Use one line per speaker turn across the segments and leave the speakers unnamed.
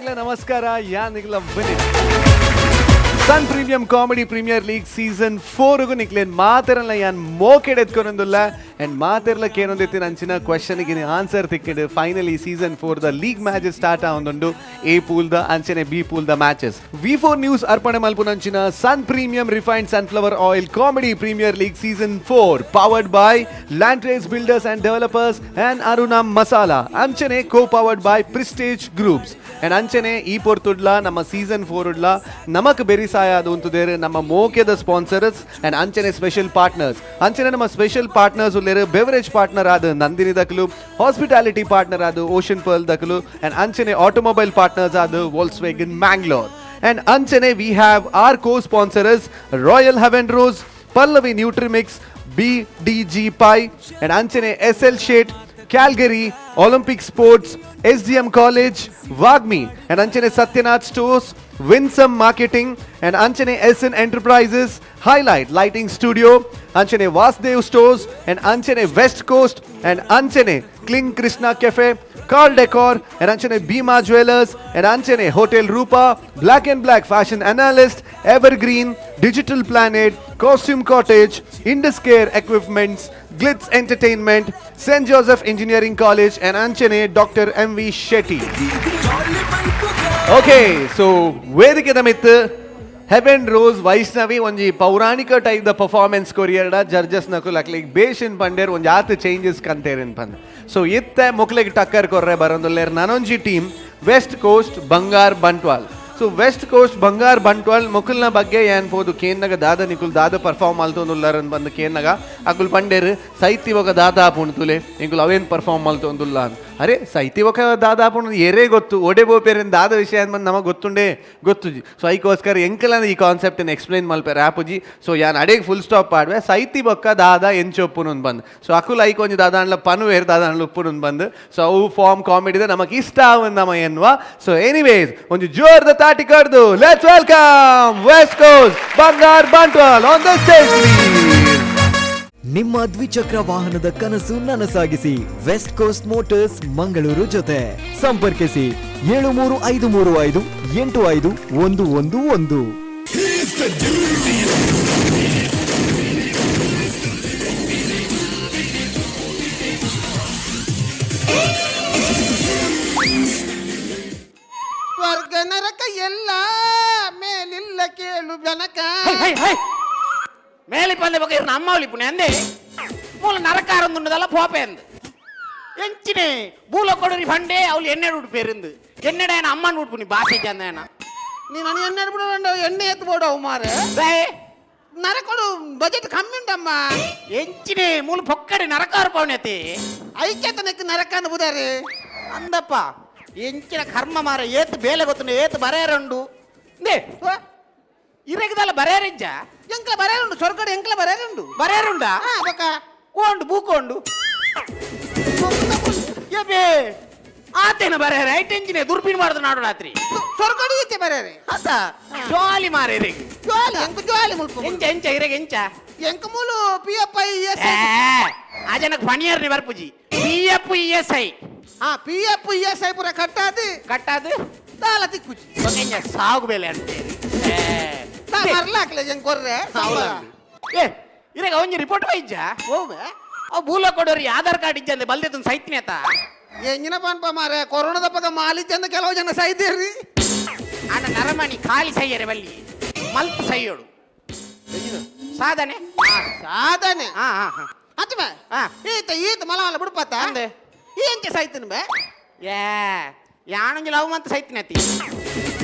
ವೀಕ್ಷಕರೇ ನಮಸ್ಕಾರ. ಯಾನ್ ನಿಗ್ಲ ಬನ್ನಿ sun premium comedy premier league season 4 ನಿಕ್ಲೇನ್ ಮಾತೆರಲ್ಲ ಯಾನ್ ಮೋಕೆಡ್ ಎತ್ಕೊಂಡೊಂದುಲ್ಲ ಅಂಡ್ ಮಾತೆರ್ಲಕ್ಕೆ ಏನೊಂದಿತ್ತು ಅಂಚಿನ ಕ್ವೆಶ್ಚನ್ಗೆ ಆನ್ಸರ್ ತಿಕ್ಕಿಡು ಫೈನಲಿ ಸೀಸನ್ 4 ದ ಲೀಗ್ ಮ್ಯಾಚಸ್ ಸ್ಟಾರ್ಟ್ ಆವೊಂದುಂಡು. ಎ ಪೂಲ್ ದ ಅಂಚನೆ ಬಿ ಪೂಲ್ ದ ಮ್ಯಾಚಸ್ V4 ನ್ಯೂಸ್ ಅರ್ಪಣೆ ಮಲ್ಪುನಂಚಿನ sun premium refined sunflower oil comedy premier league season 4 powered by Land Trades builders and developers and Aruna Masala ಅಂಚನೆ co powered by prestige groups and ಅಂಚನೆ ಈ ಪೊರ್ತುಡ್ಲ ನಮ್ಮ ಸೀಸನ್ 4 ಉಡ್ಲ ನಮಕ್ ಬೆರಿಸಾಯ ಅದು ಅಂತುದೇರು ನಮ್ಮ ಮೋಕೆದ ಸ್ಪಾನ್ಸರ್ಸ್ ಅಂಡ್ ಅಂಚನೆ ಸ್ಪೆಷಲ್ ಪಾರ್ಟ್ನರ್ಸ್ ಅಂಚನೆ ನಮ್ಮ ಸ್ಪೆಷಲ್ ಪಾರ್ಟ್ನರ್ಸ್ ಉಲ್ಲೇರು ಬೆವರೇಜ್ ಪಾರ್ಟ್ನರ್ ಆದ ನಂದಿನಿ ದಕಲು, ಹಾಸ್ಪಿಟಾಲಿಟಿ ಪಾರ್ಟ್ನರ್ ಆದ ಓಷನ್ ಪರ್ಲ್ ದಕಲು ಅಂಡ್ ಅಂಚನೆ ಆಟೋಮೊಬೈಲ್ ಪಾರ್ಟ್ನರ್ಸ್ ಆದ ವೋಲ್ಕ್ಸ್ವ್ಯಾಗನ್ ಮ್ಯಾಂಗ್ಲೋರ್ ಅಂಡ್ ಅಂಚನೆ we have our co sponsors royal heaven rose, Pallavi nutrimix, BDG Pie and Anchane SL Shade, Calgary, Olympic Sports, SDM College, Wagmi and Anchane Satyanath Stores, Winsome Marketing and Anchane SN Enterprises, Highlight Lighting Studio, Anchane Vasdev Stores and Anchane West Coast and Anchane Kling Krishna Cafe, Carl Decor and Anchane Bima Jewelers and Anchane Hotel Rupa, Black and Black Fashion Analyst, Evergreen, Digital Planet, Costume Cottage, Indus Care Equipments, Glitz Entertainment, St. Joseph Engineering College and Anchane Dr. MV Shetty. Okay, so ವೇದಿಕೆದ ಮಿತ್ heaven rose Vaishnavi ಒಂಜಿ ಪೌರಾಣಿಕ type ದ performance ಕೊರಿಯರ್ಡ judges ನಕು ಲಕ್ಲಿಗ್ ಬೇಷನ್ ಪಂಡೇರ್ ಒಂಜಿ ಆತ್ ಚೇಂಜಸ್ ಕಂತೇರಿನ್ ಪಂದ್. ಸೊ ಇತ್ತೆ ಮುಕ್ಲಿಗೆ ಟಕ್ಕರ್ ಕೊರ್ರೆ ಬರೋದುಲ್ಲೇರ್ ನನೊಂಜಿ ಟೀಮ್ ವೆಸ್ಟ್ ಕೋಸ್ಟ್ ಬಂಗಾರ್ ಬಂಟ್ವಾಲ್. ಸೊ ವೆಸ್ಟ್ ಕೋಸ್ಟ್ ಬಂಗಾರ್ ಬಂಟ್ವಾಲ್ ಮುಕುಲ್ನ ಬಗ್ಗೆ ಏನ್ ಪೋದು ಕೇನ್ನಗ ದಾದ ನಿಕುಲ್ ದಾದ ಪರ್ಫಾರ್ಮ್ ಮಲ್ತೊಂದುಲ್ಲಾರನ್ ಬಂದು ಕೇನ್ನಗ ಅಕುಲ್ ಪಂಡೇರ್ ಸೈತಿ ಒಗ ದಾದ ಆಪುಣ್ ತುಲೆ ಇಂಕುಲ್ ಅವೇನ್ ಪರ್ಫಾರ್ಮ್ ಮಲ್ತೊಂದುಲ್ಲ ಅಂತ. ಅರೆ ಸೈತಿ ಒಕ ದಾದ ಆಪುಣ್ ಎರೇ ಗೊತ್ತು ಒಡೆ ಬೋಪೇರಿನ ದಾದ ವಿಷಯ ಬಂದು ನಮಗೆ ಗೊತ್ತುಂಡೆ ಗೊತ್ತುಜಿ. ಸೊ ಐಕೋಸ್ಕರ ಎಂಕಲ ಈ ಕಾನ್ಸೆಪ್ಟನ್ನು ಎಕ್ಸ್ಪ್ಲೈನ್ ಮಲ್ಪೇರೆ ಆಪುಜಿ. ಸೊ ಯಾನ್ ಅಡೆಗೆ ಫುಲ್ ಸ್ಟಾಪ್ ಆಡ್ವೆ ಸೈತಿ ಬೊಕ್ಕ ದಾದ ಎಂಚೊಪ್ಪುನು ಬಂದು. ಸೊ ಅಕುಲ್ ಐಕೊಂಜಿ ದಾದ ಅಣ್ಣ ಪನುವೇರ್ ದಾದ ಅಣ್ಣ ಉಪ್ಪುನು ಬಂದು. ಸೊ ಅವು ಫಾರ್ಮ್ ಕಾಮಿಡಿದ ನಮಗೆ ಇಷ್ಟ ಆವಂದ ನಮ್ಮ ಎನ್ನುವ. ಸೊ ಎನಿವೇಸ್ ಒಂದು ಜೋರ್ದ ತಾಟಿ ಕಡ್ದು let's welcome West coast Bangar Bantwal on the stage please.
ನಿಮ್ಮ ದ್ವಿಚಕ್ರ ವಾಹನದ ಕನಸು ನನಸಾಗಿಸಿ ವೆಸ್ಟ್ ಕೋಸ್ಟ್ ಮೋಟರ್ಸ್ ಮಂಗಳೂರು ಜೊತೆ ಸಂಪರ್ಕಿಸಿ 7353585111.
ವರ್ಗ ನರಕ ಎಲ್ಲ ಮೇಲಿಲ್ಲ ಕೇಳು ಜನಕ
மேலே பந்த பக்கம் இருந்த அம்மா ஒளி புண்ணே அந்தே மூல நரக்காரந்துண்டதெல்லாம் போப்பேந்து ಎಂಚಿನೇ ಬೂಲ ಕೊಡರಿ ಫಂಡೆ ಅವಳು ಎಣ್ಣೆ ಉಡು ಪೇರಿಂದು ಎಣ್ಣೆಡ ಏನ ಅಮ್ಮನ ಉಡು ಪುನಿ ಭಾಷೆ ಚಂದೇನ
ನೀ ನನಗೆ ಎಣ್ಣೆ ಬಿಡೋ ಎಣ್ಣೆ ಎತ್ತು ಬೋಡು ಅವು ಮಾರೆ ನರಕೊಡು ಬಜೆಟ್ ಕಮ್ಮಿ ಉಂಟಮ್ಮ.
ಎಂಚಿನೇ ಮೂಲ ಪೊಕ್ಕಡೆ ನರಕಾರ ಪವನತೆ
ಐಕ್ಯತನಕ್ಕೆ ನರಕನ್ನು ಬುದಾರೆ
ಅಂದಪ್ಪ ಎಂಚಿನ ಕರ್ಮ ಮಾರ ಏತು ಬೇಲೆ ಗೊತ್ತುಂಡು ಏತು ಬರೇರಂಡು ದೇ ಇರಗದಲ್ಲ ಬರೇರಿಜ್ಜ
ಎಂಕ್ಲ ಬರೇರುಂಡು ಸ್ವರ್ಗಡೆ ಎಂಕ್ಲ ಬರೇರುಂಡು
ಬರೇರುಂಡ
ಬೊಕ್ಕ
ಕೋಂಡು ಬೂಕೋಂಡು ಏಬೇ ಆತೇನ ಬರೇರ ಐಟೆಂಚಿನೇ ದುರ್ಬಿನ್ ಮಾಡ್ದು ನಾಡು ರಾತ್ರಿ
ಸ್ವರ್ಗಡೆ ಈಚೆ ಬರೇರೆ
ಅದ ಜೋಲಿ ಮಾರೇರೆ
ಜೋಲಿ ಎಂಕ ಜೋಲಿ ಮುಲ್ಪ
ಎಂಚ ಎಂಚ ಇರಗೆ ಎಂಚ
ಎಂಕ ಮೂಲು PFI ESI
ಆ ಜನಕ್ಕೆ ಫಣಿಯರ್ನಿ ಬರ್ಪುಜಿ PF ESI
PF ESI ಪುರ
ಕಟ್ಟಾದು
ತಾಲ ತಿಕ್ಕುಜಿ
ಎಂಚ ಸಾಗು ಬೇಲೆ ಅಂತೆ
ಮರ್ಲಾಕ್ಲೆ ಜಂಗ್ ಕೊರ್ರೆ
ಏ ಇರಗ ಒಂಜಿ ರಿಪೋರ್ಟ್ ವೈಜ್ಜ
ಹೋವೆ
ಅವ್ ಬೂಲ ಕೊಡೋರಿ ಆಧಾರ್ ಕಾರ್ಡ್ ಇಜ್ಜಂದೆ ಬಲ್ದೆತನ್ ಸೈತ್ನಿ ಆತ
ಎಂಜಿನ ಪನ್ಪ ಮಾರೆ ಕೊರೋನಾದ ಪಕ್ಕ ಮಾಲಿಜ್ಜಂದ ಕೆಲವು ಜನ ಸೈದೇರಿ
ಆನ ನರಮಣಿ ಖಾಲಿ ಸೈಯರೆ ಬಲ್ಲಿ ಮಲ್ತು ಸೈಯೋಡು ಸಾಧನೆ
ಸಾಧನೆ
ಹಾ ಹಾ ಹಾ
ಹಚ್ಚಬೆ ಈತ ಮಲಮಲ್ಲ ಬಿಡ್ಪತ್ತ
ಅಂದೆ
ಈ ಎಂಚೆ ಸೈತಿನ ಬೇ
ಏ ಯಾಣಂಜಿ ಲವ್ ಮಂತ್ ಸೈತ್ನಿ ಆತಿ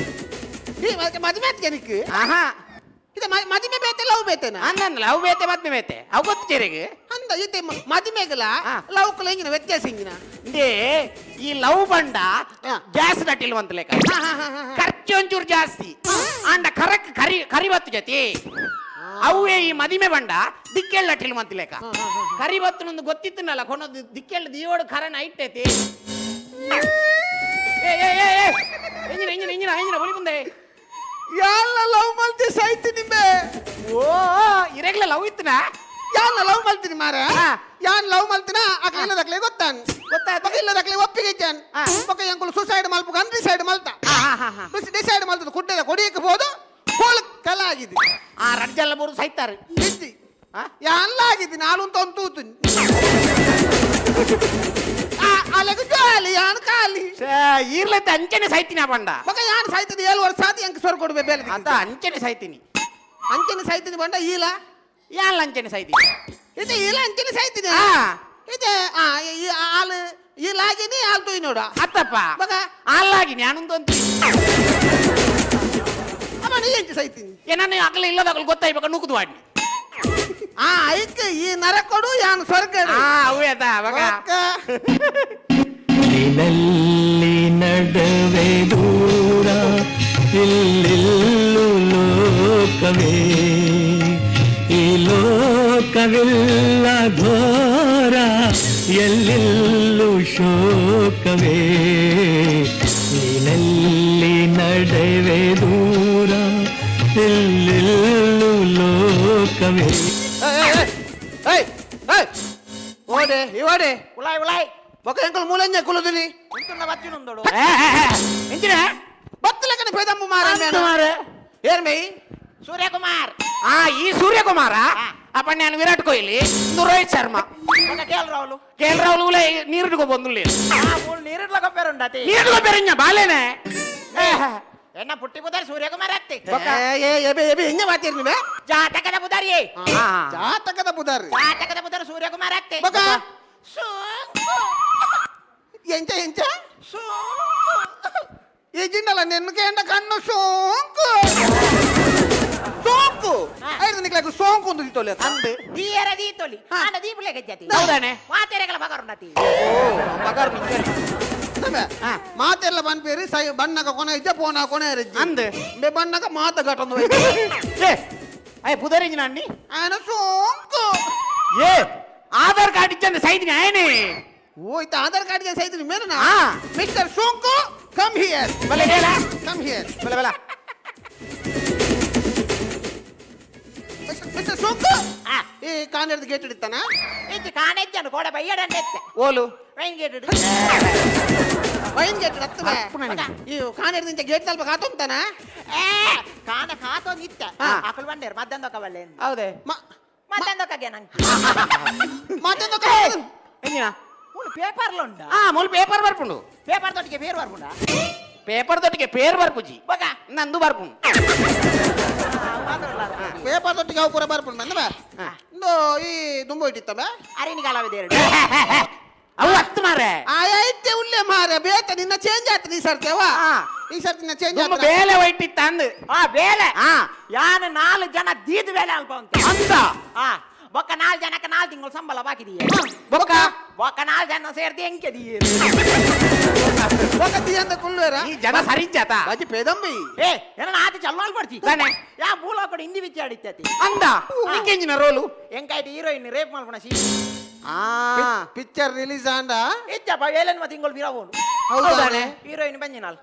ಈ ಮದುವೆ ಜನಕ್ಕೆ
ಆಹಾ
ಇದು ಮದುವೆ ಬೇತೆ ಲವ್ ಬೇತೆನ
ಅಂದ ಲವ್ ಬೇತೆ ಮದ್ಮೆ ಬೇತೆ ಅವ್ ಗೊತ್ತು ಚೆರೆಗೆ
ಅಂದ ಈತೆ ಮದುವೆಗಲ ಲವ್ ಕಲ ಹಿಂಗಿನ ವ್ಯತ್ಯಾಸ ಹಿಂಗಿನ
ಇಂದೇ ಈ ಲವ್ ಬಂಡ ಗ್ಯಾಸ್ ನಟಿಲ್ ಅಂತ ಲೆಕ್ಕ ಖರ್ಚು ಒಂಚೂರು ಜಾಸ್ತಿ ಅಂಡ ಕರಕ್ ಕರಿಬತ್ತು ಜೊತೆ ಅವೇ ಈ ಮದಿಮೆ ಬಂಡ ದಿಕ್ಕೆಲ್ಲ ನಟಿಲ್ ಅಂತ ಲೆಕ್ಕ ಕರಿಬತ್ತು ನಂದು ಗೊತ್ತಿತ್ತನಲ್ಲ ಕೊನದು ದಿಕ್ಕೆಲ್ಲ ದಿಯೋಡು ಕರನ ಐಟೈತಿ ಎಂಜಿನ ಎಂಜಿನ ಎಂಜಿನ ಎಂಜಿನ ಒಲಿ ಮುಂದೆ
ಯಾಲ್ಲ ಲವ್ ಮಲ್ತಿ ಸೈತಿ ನಿಂಬೆ
ಓ ಇರೆಗ್ಲ ಲವ್ ಇತ್ತನಾ
ಯಾನ್ ಲವ್ ಮಲ್ತೀನಿ ಮಾರ ಯಾನ್ ಲವ್ ಮಲ್ತಿನ ಅಕ್ಲ ಇಲ್ಲದಕ್ಲೆ ಗೊತ್ತಾನ್
ಗೊತ್ತಾಯ್ತು
ಇಲ್ಲದಕ್ಲೆ ಒಪ್ಪಿಗೆ ಇದ್ದಾನ್ ಪಕ್ಕ ಎಂಕುಲು ಸುಸೈಡ್ ಮಲ್ಪು ಅಂದ್ರಿ ಸೈಡ್ ಮಲ್ತ
ಅಡ್ಜಲ್ಲ ಬರು ಸೈತಾರೆ
ಇಜ್ಜಿ ಯಾನ್ಲಾಗಿದ್ದಿ ನಾಲು ತೊಂತೂತೀನಿ ಅಲ್ಲಗ ಜಾಲಿ ಯಾನ್ ಖಾಲಿ
ಈರ್ಲತ್ತೆ ಅಂಚನೆ ಸೈತೀನಿ ಆ ಬಂಡ
ಮಗ ಯಾನ್ ಸಾಯ್ತದೆ 7 ವರ್ಷ ಆದಿ ಅಂಕ ಸ್ವರ್ ಕೊಡ್ಬೇ ಬೇಲೆ
ಅಂತ ಅಂಚನೆ ಸೈತೀನಿ
ಅಂಚನೆ ಸಾಯ್ತೀನಿ ಬಂಡ ಈಲ
ಯಾನ್ ಅಂಚನೆ ಸೈತೀನಿ
ಇದು ಈಲ ಅಂಚನೆ ಸಾಯ್ತೀನಿ
ಹಾ
ಇದೆ ಈ ಹಾಲು ಈಲಾಗಿನಿ ಹಾಲು ತೊಯ್ ನೋಡ
ಅತ್ತಪ್ಪ
ಮಗ
ಅಲ್ಲಾಗಿ ನಾನೊಂದು ಅಂತ
ಅಮ್ಮ ನೀ ಎಂಚ ಸಾಯ್ತೀನಿ
ಏನನ್ನ ಅಗಲ ಇಲ್ಲದಾಗಲು ಗೊತ್ತಾಯ್ಬೇಕು ನುಗ್ದು ಮಾಡಿ
ಐಕ್ ಈ ನರ ಕೊಡು ಯಾನ್ ಸ್ವರ್ಗ
ಅವೇ ಅದ ಅವಾಗ
ನಿನ್ನಲ್ಲಿ ನಡುವೆ ದೂರ ಇಲ್ಲೆಲ್ಲೂ ಲೋಕವೇ ಈ ಲೋಕವಿಲ್ಲ ಘೋರ ಎಲ್ಲೆಲ್ಲೂ ಶೋಕವೇ ನಿನ್ನಲ್ಲಿ ನಡುವೆ ದೂರ ಎಲ್ಲೆಲ್ಲೂ ಲೋಕವೇ
ಓಡೆ ಇವಡೆ
ಉಲಾಯ್ ಉಲಾಯ್
ಬೊಕ ಎಂಕಲ್ ಮೂಲೆಂಜ ಕುಲುದಿನಿ
ಇಂತುನ್ನ ಬತ್ತಿನೊಂದೋಡು ಎಂಚಿನ
ಬತ್ತಲಕನ ಪೇದಮ್ಮ ಮಾರ ಏರ್ಮೈ
ಸೂರ್ಯಕುಮಾರ್ ಈ ಸೂರ್ಯಕುಮಾರ ಅಪ್ಪ ನಾನು ವಿರಾಟ್ ಕೊಹ್ಲಿ ಇದು ರೋಹಿತ್ ಶರ್ಮಾ కేఎల్ రాహుల్ నీరుడుకో బొందులే
నీరుట్లో కొప్పారుండతి
నీరుడుకో పెరిഞ്ഞ బాలేనే
ఎన్న పుట్టి పుదారి సూర్యకుమార్ అత్తి
ಎಬೆ ಹೆಂಗೆ ಮಾತೀರಿ ನೀವೇ
ಜಾತಕದ ಪುದಾರಿ
ಜಾತಕದ ಪುದಾರಿ
ಜಾತಕದ ಪುದಾರಿ ಸೂರ್ಯಕುಮಾರ್ ಅತ್ತಿ
ಬಕ ಎಂಚ ಎಂಚ ಈ ಜಿಂಡಲ ನೆನ್ಕೆ ಎಂಡ ಕಣ್ಣು ಸೋಂಕು ಸೋಂಕು ಐದು ನಿಕ್ಲಾಗ ಸೋಂಕು ಒಂದು ದಿತ್ತೋಲೆ
ಅಂದು ದೀಯರ ದೀತೊಲಿ ಆನ ದೀಪಲೆ ಗಜ್ಜತಿ
ಹೌದಾನೆ
ಮಾತೆರೆಗಳ ಬಗರುಂಡತಿ
ಮಗರ್ ನಿಂಗೆ
ಮಾತೆಲ್ಲ ಬನ್ಪೇರಿ ಸೈ ಬಣ್ಣಗ ಕೊನೆ ಇದ್ದ ಪೋನ ಕೊನೆ ರಜ್ಜಿ
ಅಂದೆ
ಬೆ ಬಣ್ಣಗ ಮಾತ ಗಟೊಂದು
ಅಯ್ಯ ಪುದರಿಂಜ ನನ್ನಿ
ఆయన సోంకు
ఏ ఆధార్ కార్డు ఇచ్చండి సైట్ ఆయనే
ఓ ఇత ఆధార్ కార్డ్ ಗೆ ಸೈತ್ ಮೇನಾ
ఆ
ಮಿಸ್ಟರ್ ಸೋಂಕು ಕಮ್ ಹಿಯರ್
ಬಲೆ ಹೇಳ
ಕಮ್ ಹಿಯರ್
ಬಲೆ ಬಲೆ
ಮಿಸ್ಟರ್ ಸೋಂಕು ಈ ಕಾನೆರ್ದ ಗೇಟ್ ಇಡ್ತಾನ
ఇది కానెచ్చను కోడ బయ్యడంటే
ఓలు
వైన్ గేట్
ವೈನ್ ಗೇಟ್ ಇಡ್ತಾನೆ ಈ ಕಾನೆರ್ದ ಇಂತ ಗೇಟ್ ತಲ್ಪ ಕಾತೊಂತಾನ
ಕಾನ ಕಾತೋ ನಿತ್ತ ಅಕಲ್ ಬಂಡೇರ್ ಮದ್ದಂದೊಕ ಬಲ್ಲೆ
ಹೌದೇ
మధ్యందొక గేనంక
ಮಾತೊಂದು
ఎంజినా
మూడు పేపర్లు ఉండ
మూలు పేపర్ ಬರ್ಪುಂಡು
పేపర్ తోటికి పేరు వరపుండ
పేపర్ తోటిಗೆ పేరు ಬರ್ಪುಜಿ
బగా
ನಂದು ಬರ್ಪುಂಡು
ಪೇಪರ್ ತೊಟ್ಟಿಗೆ ಅವು ಪೂರ ಬರ್ಪುಂಡು ಬಂದವ ಇಂದು ಈ ದುಂಬು ಇಟ್ಟಿತ್ತವ
ಅರಿನಿ ಕಾಲವಿದೆ
ಅವು ಹತ್ತು ಮಾರೆ
ಆಯ್ತೆ ಉಳ್ಳೆ ಮಾರೆ ಬೇತ ನಿನ್ನ ಚೇಂಜ್ ಆಯ್ತು ಈ ಸರ್ತಿವ ಈ ಸರ್ತಿ ನಿನ್ನ ಚೇಂಜ್
ತುಂಬ
ಆಯ್ತು
ಬೇಲೆ ಒಯ್ಟಿತ್ತ ಅಂದು
ಬೇಲೆ ಯಾನ 4 ಜನ ದೀದ್ ಬೇಲೆ ಅಲ್ಪ ಅಂತ
ಅಂತ
ఒక్క 4 ಜನಕ್ಕೆ 4 ತಿಂಗಳು ಸಂಬಳ ಬಾಕಿ ದಿಯೆ
ಬೊಕ್ಕ
ఒక్క 4 ಜನ ಸೇರ್ತಿ ಎಂಕೆ ದಿಯೆ
ఒకటి ಅಂತ ಕುಳ್ಳುವರ
ಈ ಜನ ಸರಿಜ್ಜಾತ
ಬಾಜಿ ಪೇದಂಬಿ
ಏ ಏನ ಆತಿ ಚಲ್ವಾಲ್ ಪಡ್ತಿ
ತಾನೆ
ಯಾ ಬೂಲ ಕೊಡಿ ಹಿಂದಿ ವಿಚ್ಚ ಆಡಿತ್ತಿ
ಅಂದ ನಿಂಗೆಂಜಿನ ರೋಲು
ಎಂಕೈಟಿ ಹೀರೋಯಿನ್ ರೇಪ್ ಮಾಡ್ಕೊಣ ಸಿ
ಪಿಕ್ಚರ್ ರಿಲೀಸ್ ಆಂಡ
ಇಚ್ಚಪ್ಪ ಏಳನ್ ಮತ್ತೆ ತಿಂಗಳು ಬಿರವೋನು
ಹೌದಾನೆ
ಹೀರೋಯಿನ್ ಬಂಜಿನಾಲ್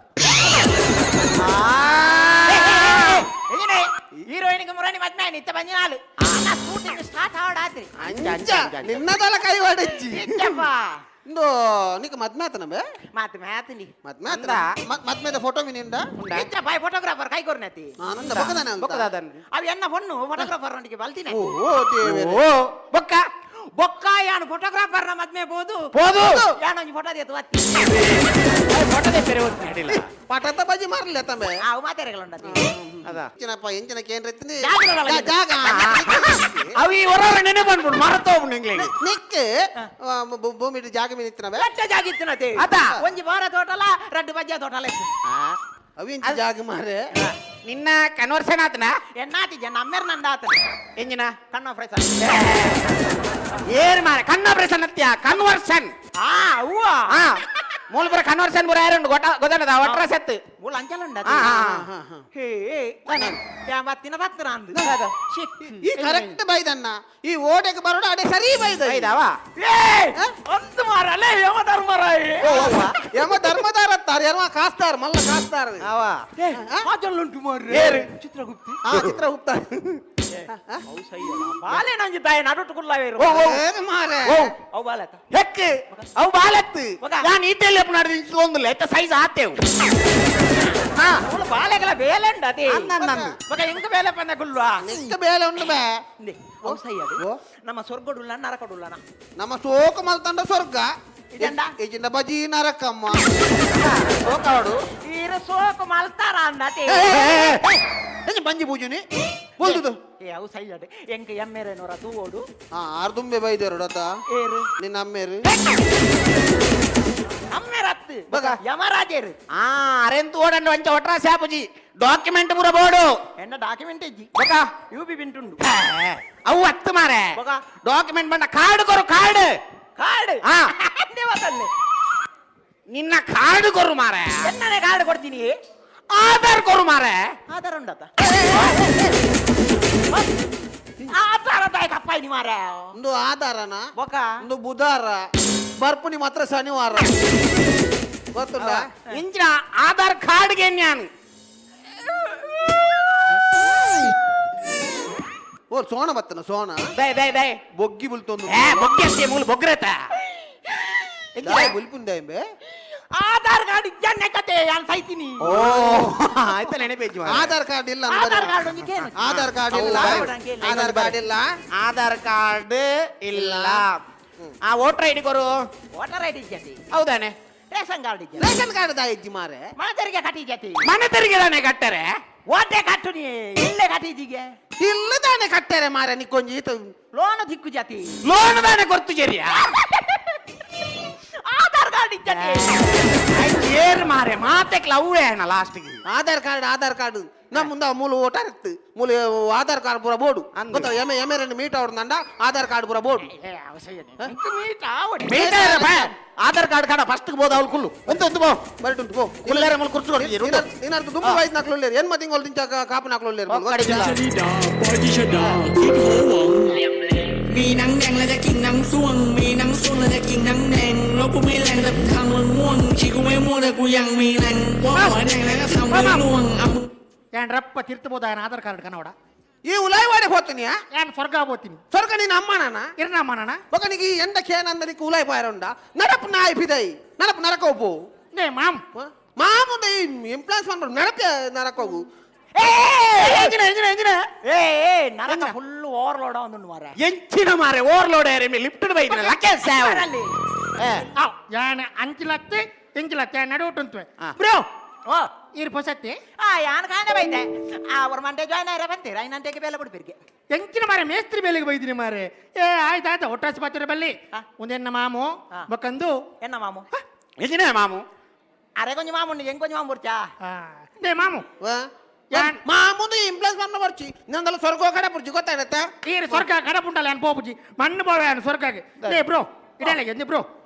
ಹೀರೋಯಿನ್ಗೆ ಮುರಾನಿ ಮದ್ಮೆ ನಿತ್ತ ಬಂಜಿನಾಲ್ ಶೂಟಿಂಗ್ ಸ್ಟಾರ್ಟ್ ಆವಡಾತ್ರಿ
ನಿನ್ನದಲ್ಲ ಕೈ ಹೊಡಚ್ಚಿ
ಇಚ್ಚಪ್ಪ
ಇಂದು ನಿಕ್ಕ ಮದ್ಮೆ ಆತನಬೆ
ಮಾತು ಮಾತಲಿ
ಮದ್ಮೆ ಆತನ ಮದ್ಮೆದ ಫೋಟೋ ವಿನಿಂದ
ಇಚ್ಚಪ್ಪ ಫೋಟೋಗ್ರಾಫರ್ ಕೈ ಕೊರ್ನತಿ
ಆನಂದ ಬಕದಾನ ಅಂತ
ಬೊಕ್ಕದಾದನ್
ಅವು ಎನ್ನ ಹೊಣ್ಣು ಫೋಟೋಗ್ರಾಫರ್ ನೊಂದಿಗೆ ಬಲ್ತಿನಿ
ಓ ದೇವರೇ
ಓ ಬೊಕ್ಕ
ಬೊಕ್ಕ ಯಾನು ಫೋಟೋಗ್ರಾಫರ್ ನ ಮದ್ಮೆ ಬೋದು
పోదు
ಯಾನು ಒಂಜಿ ಫೋಟೋ ದೇತು ಅತ್ತಿ
ಫೋಟೋದೇ ಬೇರೆ ಹೋಗ್ತೀನಿ ಅಡಿಲ್ಲ
ಪಟತ ಬಜಿ ಮಾರ್ಲಿ ತಂಬೆ
ಅವು ಮಾತೆರೆಗಳುಂಡತಿ
ಅದ
ಎಂಚಿನಪ್ಪ ಎಂಚಿನಕ್ಕೆ ಏನ್ ರೈತೀನಿ
ಜಾಗದೊಳಗೆ
ಜಾಗ
ಅವು ಈ ಹೊರ ನೆನೆ ಬಂದ್ಬಿಡು ಮರತ್ತೋಗ್ಬಿಡು ನಿಂಗ್ಲಿಗೆ
ನಿಕ್ಕ ಭೂಮಿ ಇಟ್ಟು ಜಾಗ ಮೀನ್ ಇತ್ತಿನವೆ
ಲಟ್ಟ ಜಾಗಿತ್ತಿನತಿ
ಅದ
ಒಂಜಿ ಬಾರ ತೋಟಲ ರಡ್ಡು ಬಜ್ಜ ತೋಟಲ ಇತ್ತು
ಅವಿ ಇಂಚ ಜಾಗ ಮಾರೆ
ನಿನ್ನ ಕನ್ವರ್ಸನ್ ಆತನ
ಎನ್ನಾತಿ ಜನ ಅಮ್ಮೇರ್ ನಂದ ಆತನ
ಎಂಜಿನ
ಕಣ್ಣು ಫ್ರೆಸ್
ಏರ್ ಮಾರೆ ಕನ್ವರ್ಸನ್ ಅತ್ಯ ಕನ್ವರ್ಸನ್
ಅವ್ವ
ಮೂಲ ಬರ ಕನ್ವರ್ಸನ್ ಬರ ಯಾರು ಗೊತ್ತಾಗದ ಒಟ್ರ ಸೆತ್
ಮೂಲ ಅಂಚಲ ಉಂಡ ಹೇ ಮತ್ತಿನ ಬತ್ತಿನ ಅಂದು
ಈ ಕರೆಕ್ಟ್ ಬೈದನ್ನ ಈ ಓಡೆಗೆ ಬರೋಣ ಅಡೆ ಸರಿ ಬೈದ
ಐದಾವ
ಒಂದು ಮಾರಲ್ಲ ಯಮ ಧರ್ಮರ
ಯಮ ಧರ್ಮದಾರ ಅತ್ತಾರ ಯಾರ ಕಾಸ್ತಾರ ಮಲ್ಲ ಕಾಸ್ತಾರ
ಅವ
ಮಾತಲ್ಲುಂಟು ಮಾರ್ರೆ
ಏರು
ಚಿತ್ರಗುಪ್ತಿ
ಚಿತ್ರ ಹೋಗ್ತಾರ
ಬಾಲೆ ನಂಜಿ ತಾಯಿ ನಡುಟ್ಟು ಕುಳ್ಳಾವೇರು
ಮಾರೆ
ಅವು ಬಾಲಕ
ಹೆಕ್ ಅವು ಬಾಲತ್ತು ನಾನು ಈಟೆಲ್ಲ ನಡೆದು ಒಂದಿಲ್ಲ ಎತ್ತ ಸೈಜ್ ಆತೇವು
ಅವಳು ಬಾಲೆಗಳ ಬೇಲೆಂಡ ಅದೇ
ಅಂದಂದು.
ಬೊಕ ಎಂಕ ಬೇಲೆ ಪಂದ ಗುಲ್ವಾ
ನಿಕ್ಕ ಬೇಲೆ ಉಂಡು ಬೇ
ಇಂದೆ ಅವು ಸೈಯಡು
ಓ.
ನಮ್ಮ ಸ್ವರ್ಗಡುಲ್ಲ ನರಕಡುಲ್ಲನ
ನಮ್ಮ ಸೋಕ ಮಲ್ತಂಡ ಸ್ವರ್ಗ
ಇದಂಡ?
ಇಜಿಂದ ಬಜಿ ನರಕಮ್ಮ
ಸೋಕವಡು ಈರ ಸೋಕು ಮಲ್ತಾರ ಅನ್ನತೆ
ಬಂಜಿ ಪೂಜನಿ ಬೋಲ್ದುದು
ಏ ಅವು ಸೈಯಡು ಎಂಕ ಎಮ್ಮೆರೇನೋರ ತೂವೋಡು
ಆರ್ದುಂಬೆ ಬೈದೇರು ಡತ
ಏರು
ನಿನ್ನ ಅಮ್ಮೇರು
ಅಮ್ಮೆರತ್ತು
ಬಗ.
ಯಮರಾಜೇರು
ಅರೆಂತು ಓಡಂಡು ಒಂಚ ಒಟ್ರ ಶಾಪುಜಿ ಡಾಕ್ಯುಮೆಂಟ್ ಪೂರ ಬೋರ್ಡು
ಎನ್ನ ಡಾಕ್ಯುಮೆಂಟ್ ಇಜ್ಜಿ
ಬೊಕ
ಯು ಬಿ ಬಿಂಟುಂಡು
ಅವು ಹತ್ತು ಮಾರೆ
ಬೊಕ
ಡಾಕ್ಯುಮೆಂಟ್ ಬಂದ ಕಾರ್ಡ್ ಕೊರು ಕಾರ್ಡ್
ಕಾರ್ಡ್
ಆ.
ದೇವತಲ್ಲೆ
ನಿನ್ನ ಕಾರ್ಡ್ ಕೊರು ಮಾರೆ
ಎನ್ನನೆ ಕಾರ್ಡ್ ಕೊಡ್ತೀನಿ
ಆಧಾರ್ ಕೊರು ಮಾರೆ
ಆಧಾರ ಉಂಡತ ಆಧಾರ ಕಪ್ಪಾಯಿ ಮಾರ
ಒಂದು ಆಧಾರನ
ಬೊಕ
ಒಂದು ಬುಧವಾರ ಬರ್ಪುನಿ ಮಾತ್ರ ಶನಿವಾರ ಗೊತ್ತುಂಟ
ಇಂಚಿನ ಆಧಾರ್ ಕಾರ್ಡ್ಗೆ ನಾನು
ಓ ಸೋನ ಬತ್ತನ ಸೋನ
ದೈ ದೈ ದೈ
ಬೊಗ್ಗಿ ಬುಲ್ತೊಂದು
ಬೊಗ್ಗೆ ಅಂತೆ ಮೂಲ ಬೊಗ್ರತ
ಬುಲ್ಪುಂದೆ ಎಂಬೆ
ಆಧಾರ್ ಕಾರ್ಡ್ ಇಜ್ಜನ್ನೆ ಕತೆ ಯಾನ್ ಸೈತೀನಿ
ಓ ಆಯ್ತ ನೆನಪೇಜು
ಆಧಾರ್ ಕಾರ್ಡ್ ಇಲ್ಲ
ಆಧಾರ್ ಕಾರ್ಡ್ ಒಂದು ಕೇನು
ಆಧಾರ್ ಕಾರ್ಡ್ ಇಲ್ಲ ಆಧಾರ್ ಕಾರ್ಡ್ ಇಲ್ಲ
ಆಧಾರ್ ಕಾರ್ಡ್ ಇಲ್ಲ ಆ ವೋಟರ್ ಐಡಿ ಕೊರು
ವೋಟರ್ ಐಡಿ ಇಜ್ಜತಿ
ಹೌದಾನೆ
ರೇಷನ್ ಕಾರ್ಡ್ ಇಜ್ಜತಿ
ರೇಷನ್ ಕಾರ್ಡ್ ದಾಯಿಜ್ಜಿ ಮಾರೆ
ಮನೆ ತೆರಿಗೆ ಕಟ್ಟಿ ಇಜ್ಜತಿ
ಮನೆ ತೆರಿಗೆದಾನೆ ಕಟ್ಟರೆ
ಓಟೆ ಕಟ್ಟು ನೀ ಇಲ್ಲೇ ಕಟ್ಟಿಜಿಗೆ
ಇಲ್ಲ ತಾನೆ ಕಟ್ಟಾರೆ ಮಾರೆ ನಿಕ್ಕೊಂಜಿ
ಲೋನ್ ದಿಕ್ಕು ಜಾತಿ
ಲೋನ್ ದಾನೆ ಕೊರ್ತು ಜರಿಯ
ಆಧಾರ್ ಕಾರ್ಡ್ ಇಜ್ಜತಿ
ಏರ್ ಮಾರೆ ಮಾತೆ ಕ್ಲೌವೇ ಅಣ್ಣ ಲಾಸ್ಟ್ಗೆ
ಆಧಾರ್ ಕಾರ್ಡ್ ನಮ್ಮ ಮುಂದ ಮೂಲ ವೋಟರ್ ಇತ್ತು ಮೂಲ ಆಧಾರ್ ಕಾರ್ಡ್ ಪೂರ ಬೋರ್ಡು
ಅಂದು.
ಗೊತ್ತಾ ಎಮ್ಮೆ ಎರಡು ಮೀಟ್ ಅವ್ರದಂಡ ಆಧಾರ್ ಕಾರ್ಡ್ ಪೂರ ಬೋರ್ಡು
ಆಧಾರ್ ಕಾರ್ಡ್ ಕಾಡ ಫಸ್ಟ್ ಬೋದು ಅವ್ಳು ಕುಲ್ಲು ಒಂದು ಒಂದು ಬೋ
ಬರಟುಂಟು ಪೋ
ಕುಲ್ಲರ ಮೇಲೆ ಕುರ್ಚು
ಇನ್ನರ್ದು ದುಂಬು ವೈದ್ ನಾಕ್ಲೊಲ್ಲೇರು ಏನ್ ಮತ್ತಿಂಗ್ ಹೊಲ್ ದಿಂಚ ಕಾಪು ನಾಕ್ಲೊಲ್ಲೇರು
มีหนังแดงและจะกินหนังส่วงมีหนังส่วงและจะกินหนังแดงแล้วกูไม่แรงแต่ทำมึงม่วงชีกูไม่ม่วงแต่กูยังมีแรงว่าหัวแดงแล้วก็ทำไม่ร่วงอ่ะมึง
ಏನ್ ರಪ್ಪ ತಿರ್ತಬೋದ ಆಧಾರ್ ಕಾರ್ಡ್ ಕನ್ನಡ
ಈ ಉಲಾಯ್ ವಾಡೆ ಹೋಗ್ತೀನಿಯಾ
ಏನ್ ಸ್ವರ್ಗ ಹೋಗ್ತೀನಿ
ಸ್ವರ್ಗ ನಿನ್ನ ಅಮ್ಮನ
ಇರ್ನಮ್ಮನ
ఒకనికి ఎండ కేనందరికి ఉలాయి పారండా నరపు నాయి పిదై నరపు నరకోపు
ನೇ ಮಾಮ್
మాముండ ఇంప్లాంట్స్ మన నరప నరకోగు
ಏ ನರಕ ಫುಲ್ ಓವರ್ಲೋಡ್ ಒಂದು ಮಾರ
ಎಂಚಿನ ಮಾರೆ ಓವರ್ಲೋಡ್ ಲಿಫ್ಟ್ ಬೈದ್ರೆ ಲಕ್ಕೆ ಸೇವ್
ಯಾನ ಅಂಚಿಲತ್ತೆ ಇಂಚಿಲತ್ತೆ ನಡುವುಂಟು
ಆ.
ಬ್ರೋ ಓ ಇರ್ ಪೊಸತ್ತೆ ಯಾನ್ ಕಾಂಡ ಬೈತೆ ಅವ್ರ ಮಂಡೆ ಜಾಯ್ನ್ ಆಯ್ರ ಬಂತೀರ ಇನ್ನಂತೆಗೆ ಬೇಲೆ ಬಿಡ್ಬಿರ್ಗೆ
ಎಂಚಿನ ಮಾರೆ ಮೇಸ್ತ್ರಿ ಬೇಲಿಗೆ ಬೈದಿನಿ ಮಾರೆ ಏ ಆಯ್ತಾಯ್ತು ಒಟ್ಟಾಸಿ ಪಾತ್ರ ಬಲ್ಲಿ ಒಂದೆನ್ನ ಮಾಮು ಬಕ್ಕಂದು
ಎನ್ನ ಮಾಮು
ಎಂಚಿನ ಮಾಮು
ಅರೆ ಕೊಂಚ ಮಾಮು ಹೆಂಗ್ ಕೊಂಚ ಮಾಮು ಬರ್ಚಾ
ನೇ ಮಾಮು
మాముందు ఇంప్లాంట్స్ మన వచ్చి నందల స్వర్గో కడ పుర్జి గొత్తాడత
ఈ ಸ್ವರ್ಗ ಕಡಪುಂಟಲ್ಲ ಏನು ಪೋಪುಜಿ ಮಣ್ಣು ಪೋವೆ ಏನು ಸ್ವರ್ಗಕ್ಕೆ ನೇ ಬ್ರೋ ಇಡಲ್ಲ ಎಂದಿ ಬ್ರೋ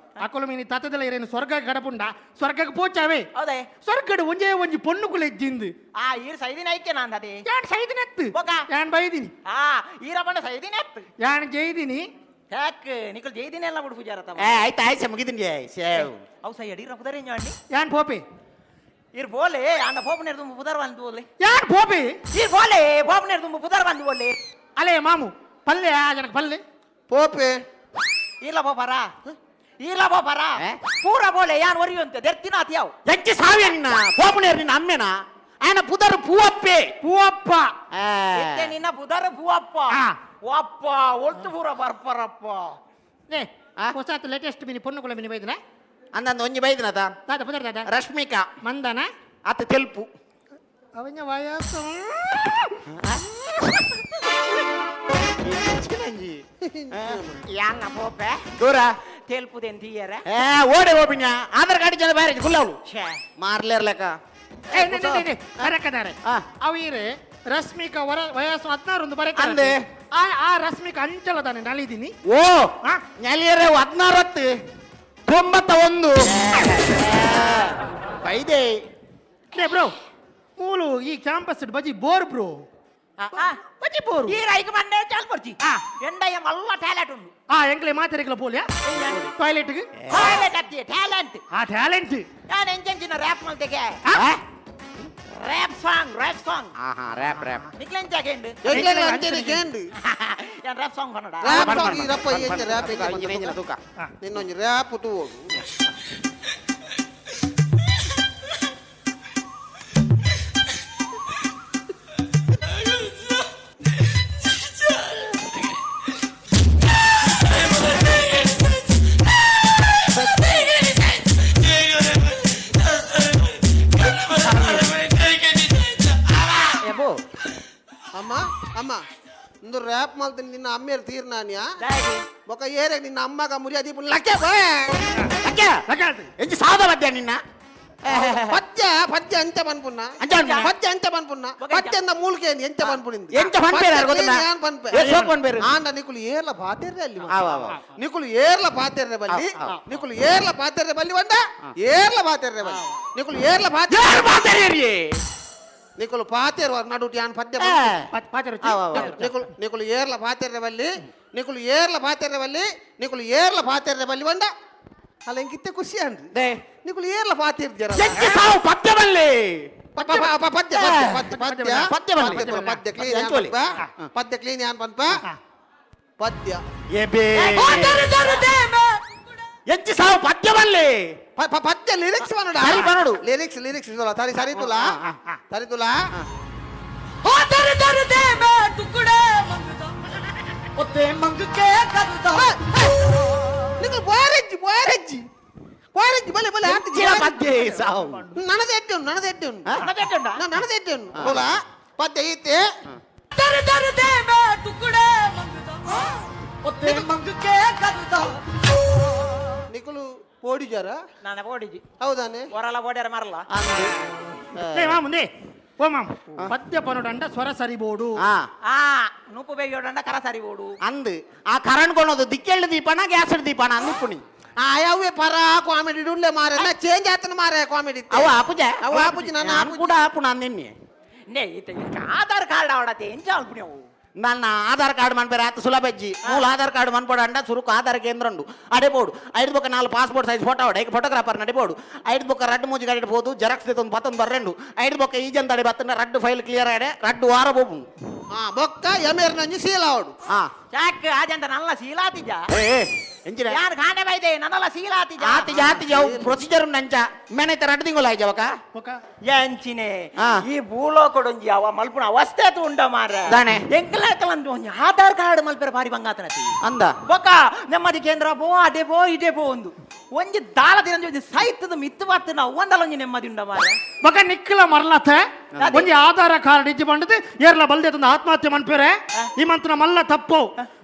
ಅಕ್ಕಲು ಮೀನಿ ತತ್ತದಲ್ಲ ಇರೇನು ಸ್ವರ್ಗ ಕಡಪುಂಡ ಸ್ವರ್ಗಕ್ಕೆ ಪೋಚಾವೆ
ಹೌದೇ
ಸ್ವರ್ಗಡು ಒಂಜೇ ಒಂಜಿ ಪೊಣ್ಣು ಕುಲೆಜ್ಜಿಂದು
ಈರ್ ಸೈದಿನ ಐಕೆ ನಾನ್ ಅದೇ
ಯಾನ್ ಸೈದಿನೆತ್ತು
ಬೊಕ.
ಯಾನ್ ಬೈದಿನಿ
ಈರ ಬಂಡ ಸೈದಿನ ಎತ್ತು
ಯಾನ್ ಜೈದಿನಿ
ಯಾಕ್ ನಿಕಲ್ ಜೈದಿನ ಎಲ್ಲ ಬಿಡು ಪೂಜಾರತ
ಏ ಆಯ್ತು ಆಯ್ತು ಮುಗಿದಿನಿ ಸೇವ್
ಅವು ಸೈ ಅಡಿ ರಪುದರಿ ಅಂಜಿ
ಯಾನ್ ಪೋಪೆ
ಇರ್ ಬೋಲೆ ಅಂಡ ಪೋಪನೇರ್ ತುಂಬ ಪುದರ್ ಬಂದು ಬೋಲೆ
ಯಾನ್ ಪೋಪೆ
ಇರ್ ಬೋಲೆ ಪೋಪನೇರ್ ತುಂಬ ಪುದರ್ ಬಂದು ಬೋಲೆ
ಅಲೇ ಮಾಮು ಪಲ್ಲೆ ಆ ಜನಕ್ಕೆ ಪಲ್ಲೆ
పోపే
ಇಲ್ಲ ಬೋಪರ ಪೂರ ಬೋಲೆ ಯಾನ್ ಒರಿಯುಂತೆ ದೆರ್ತಿನ ಅತಿಯಾವ್
ಎಂಚಿ ಸಾವಿಯ ನಿನ್ನ ಪೋಪನೇರ್ ನಿನ್ನ ಅಮ್ಮೆನ ಆಯನ ಪುದರು ಪೂವಪ್ಪೆ
ಪೂವಪ್ಪ
ಎತ್ತೆ ನಿನ್ನ ಪುದರ್ ಪೂವಪ್ಪ
ಆ.
ಒಪ್ಪ ಒಟ್ಟು ಪೂರ ಬರ್ಪರಪ್ಪ
ನೇ ಹೊಸ ಲೇಟೆಸ್ಟ್ ಮಿನಿ ಪೊಣ್ಣು ಕುಲ ಮಿನಿ ಬೈದಿನ
ಅಂದಂದು ಒಂಜಿ ಬೈದಿನದ
ದಾದ ಪುದರ್ ದಾದ
ರಶ್ಮಿಕಾ
ಮಂದನ
ಅತ್ತ ತೆಲ್ಪು
ಅವನ ವಯಸ್ಸು
ಯಾನ್ನ ಪೋಪೆ
ದೂರ
ತೆಲ್ಪುದೆನ್ ತೀಯರ
ಏ ಓಡೆ ಹೋಪಿನ್ಯ ಆಧಾರ್ ಕಾರ್ಡ್ ಜನ ಬೇರೆ ಕುಲ್ಲವಳು
ಛೇ
ಮಾರ್ಲೇರ್ಲೆಕ್ಕ
ಬರಕದಾರೆ
ಆ.
ಅವೀರು ರಶ್ಮಿಕ ವಯಸ್ಸು 16 ಒಂದು ಬರಕ
ಅಂದೆ.
ಆ ರಶ್ಮಿಕ ಅಂಚಲದಾನೆ ನಲಿದೀನಿ
ಓ
ಆ?
ನೆಲಿಯರೆ 16 91 ಬೈದೆ
ಲೇ ಬ್ರೋ ಮೂಲು ಈ ಕ್ಯಾಂಪಸ್ ಬಜಿ ಬೋರ್ ಬ್ರೋ ಬಜಿ ಬೋರ್
ಈ ರೈಕ ಮಂಡೆ ಚಾಲ್ ಬರ್ಚಿ ಎಂಡಯ್ಯ ಮಲ್ಲ ಟ್ಯಾಲೆಂಟ್ ಉಂಡು
ಎಂಕ್ಲೆ ಮಾತಾಡಿಕಲ ಪೋಲಿಯಾ ಟಾಯ್ಲೆಟ್ಗೆ
ಟಾಯ್ಲೆಟ್ ಅತ್ತಿ ಟ್ಯಾಲೆಂಟ್
ಆ ಟ್ಯಾಲೆಂಟ್
ನಾನು ಎಂಜೆಂಚಿನ ರ್ಯಾಪ್ ಮಲ್ತೆಗೆ ರ್ಯಾಪ್ ಸಾಂಗ್
ಆಹಾ ರ್ಯಾಪ್ ರ್ಯಾಪ್
ನಿಕ್ಲೆಂಚಾಗೆಂಡು
ఎట్లా అంతే కేండి
ಯಾನ್ ರ್ಯಾಪ್ ಸಾಂಗ್ ಬನ್ನಡ
ರ್ಯಾಪ್ ಸಾಂಗ್ ಇರಪ್ಪ ಏಕೆ ರ್ಯಾಪ್
ಇಂಜಿನ ತೂಕ
ನಿನ್ನೊಂದು ರ್ಯಾಪ್ ಟು ಅಮ್ಮ ಅಮ್ಮ ಒಂದು ರ್ಯಾಪ್ ಮಾಡ್ತೀನಿ ನಿನ್ನ ಅಮ್ಮೇರು ತೀರ್ ನಾನ್ಯಾ ఒక ఏరే నిన్న అమ్మగా మురియాది ఇప్పుడు లక్కే
ಎಂಚಿ ಸಾದ ಮಧ್ಯ ನಿನ್ನ
పద్య పద్య అంతే పనుకున్నా
అంతే అనుకున్నా?
పద్య అంతే పనుకున్నా పద్య అంత మూలకేంది ఎంత పనుకునింది
ಎಂಚ ಪನ್ಪೇರು ಗೊತ್ತುಂಟಾ? ఏ ಸೋಕ್ ಪನ್ಪೇರು?
ಆಂಡ ನಿಕುಲು ಏರ್ಲ ಪಾತೆರ್ರೆ ಅಲ್ಲಿ
ಅವ, ಅವ.
ನಿಕುಲು ಏರ್ಲ ಪಾತೆರ್ರೆ ಬಲ್ಲಿ ನಿಕುಲು ಏರ್ಲ ಪಾತೆರ್ರೆ ಬಲ್ಲಿ వంట ಏರ್ಲ ಪಾತೆರ್ರೆ ಬಲ್ಲಿ ನಿಕುಲು ಏರ್ಲ ಪಾತೆರ್ರೆ
ಯಾರು ಮಾತಾಡ್ಯಾರಿ?
ನಿಕುಲು ಪಾತೆರ್ ನಡುಟಿ ಆನ್ ಪದ್ಯ ನಿಕುಲು ಏರ್ಲ ಪಾತೆರ್ರೆ ಬಲ್ಲಿ ನಿಕುಲು ಏರ್ಲ ಪಾತೆರ್ರೆ ಬಲ್ಲಿ ನಿಕುಲು ಏರ್ಲ ಪಾತೆರ್ರೆ ಬಲ್ಲಿ వంట ಅಲ್ಲ ಇಂಕಿತ್ತೆ ಖುಷಿ ಅನ್ರಿ
ದೇ.
ನಿಕುಲು ಏರ್ಲ ಪಾತೆರ್ ಜರ
ಎಂಚಿ ಸಾವು ಪದ್ಯ ಬಲ್ಲಿ
ಪದ್ಯ ಕ್ಲೀನ್ ಯಾನ್ ಪನ್ಪ ಪದ್ಯ
ಏಬೇ ಎಂಚಿ ಸಾವು ಪದ್ಯ ಬಲ್ಲಿ
ಪದ್ಯ ಲಿರಿಕ್ಸ್ ಬನ್ನಡ
ಸರಿ ಬನ್ನಡು.
ಲಿರಿಕ್ಸ್ ಲಿರಿಕ್ಸ್ ಸರಿ ಸರಿ ತುಲಾ ಸರಿ ತುಲಾ ನಿಕುಲು ಬೋರೆಜ್ಜಿ ಬೋರೆಜ್ಜಿ ಬೋರೆಜ್ಜಿ ಬಲೆ ಬಲೆ
ಎಂಚಿನ ಪದ್ಯ ಸಾವು
ನನದೆಟ್ಟೆ ತುಲಾ ಪದ್ಯ ಈತೆ ನಿಕುಲು ಓಡಿಜಾರ
ನಾನು ಓಡಿಜಿ
ಹೌದಾನೆ
ಹೊರಲ್ಲ ಓಡ್ಯಾರ ಮಾರಲ್ಲ
ముందే ఓ మామ పద్య పనుడంట స్వర సరిబోడు
ఆ నువ్వు ಬೇಯೋಡಂಡ ಕರ ಸರಿ ಓಡು
ಅಂದು ಆ ಕರಣ್ ಕೊನೋದು ದಿಕ್ಕೆಳ್ಳ ದೀಪನ ಗ್ಯಾಸ್ ದೀಪನ ಅಂದಿಪ್ಪುನಿ
ಅವೇ ಪರ ಕಾಮಿಡಿ ಡುಲ್ಲೆ ಮಾರೆ ನಾ ಚೇಂಜ್ ಆತನ ಮಾರೆ ಕಾಮಿಡಿ
ಅವ ಆಪುಜ
ಅವ ಆಪುಜಿ ನಾನು
ನಾನು ಕೂಡ ಆಪುಣ ಅಂದಿನ್ನಿ
ನೇ ಈತ ಆಧಾರ್ ಕಾರ್ಡ್ ಅವಡತೆ ಎಂಚ ಅಲ್ಪು ನೀವು
ನನ್ನ ಆಧಾರ್ ಕಾರ್ಡ್ ಮನ್ಪೇರೆ ಆತ ಸುಲಭಜ್ಜಿ ಮೂಲ ಆಧಾರ್ ಕಾರ್ಡ್ ಮನ್ಪೋಡಂಡ ಸುರುಕು ಆಧಾರ್ ಕೇಂದ್ರ ಉಂಡು ಅಡೆಬೋಡು 5 ಬೊಕ್ಕ 4 ಪಾಸ್ಪೋರ್ಟ್ ಸೈಜ್ ಫೋಟೋ ಅವಡೆ ಫೋಟೋಗ್ರಾಫರ್ ನಡಿಬೋಡು 5 ಬೊಕ್ಕ ರಡ್ಡು ಮೂಜಿ ಗಾಡಿ ಇಡ್ಬೋದು ಜೆರಾಕ್ಸ್ ಒಂದು 12 ಬರ್ರೆಂಡು 5 ಬೊಕ್ಕ ಈಜನ್ ತಡೆ ಬತ್ತನ ರಡ್ಡು ಫೈಲ್ ಕ್ಲಿಯರ್ ಆಡೆ ರಡ್ಡು ವಾರ ಬೋಪು
ಬೊಕ್ಕ ಎಮೇರ್ ನಂಜಿ ಸೀಲ ಅವಡು
ಚಾಕ್ ಆಜಂತ ನಲ್ಲ ಶೀಲಾತಿಜ
ಎಂಚಿನ
ಯಾನ್ ಕಾಣೆ ಬೈದೆ ನನ್ನಲ್ಲ ಶೀಲಾತಿಜ
ಆತಿಜ ಆತಿಜ ಪ್ರೊಸೀಜರ್ ನಂಚ ಮೇನೈತ ರಡ್ಡು ತಿಂಗಳು ಆಯ್ಜವಕ
ಎಂಚಿನೆ ಈ ಭೂಲೋಕಡೊಂಜಿ ಅವ ಮಲ್ಪುನ ಅವಸ್ಥೆ ಉಂಡ ಮಾರ
ದಾನೆ
ಎಂಕಲಂತ ಒಂಜಿ ಆಧಾರ್ ಕಾರ್ಡ್ ಮಲ್ಪೆರ ಬಾರಿ ಬಂಗಾತನತಿ
ಅಂದ
ಬೊಕ ನೆಮ್ಮದಿ ಕೇಂದ್ರ ಪೋ ಅಡೆ ಪೋ ಇಡೆ ಪೋ ಒಂದು ಒಂಜಿ ದಾಲ ದಿನ ಒಂಜಿ ಸೈತದ ಮಿತ್ತು ಬತ್ತನ ಒಂದಲ ಒಂಜಿ ನೆಮ್ಮದಿ ಉಂಡ ಮಾರ
ఒక నిక్కుల మరలత ಒಂಜಿ ಆಧಾರ ಕಾರ್ಡ್ ಇಜ್ಜಿ ಬಂಡದು ಏರ್ಲ ಬಲ್ದೆ ತಂದ ಆತ್ಮಹತ್ಯೆ ಮನ್ಪೇರೆ ಈ ಮಂತ್ರ ಮಲ್ಲ ತಪ್ಪು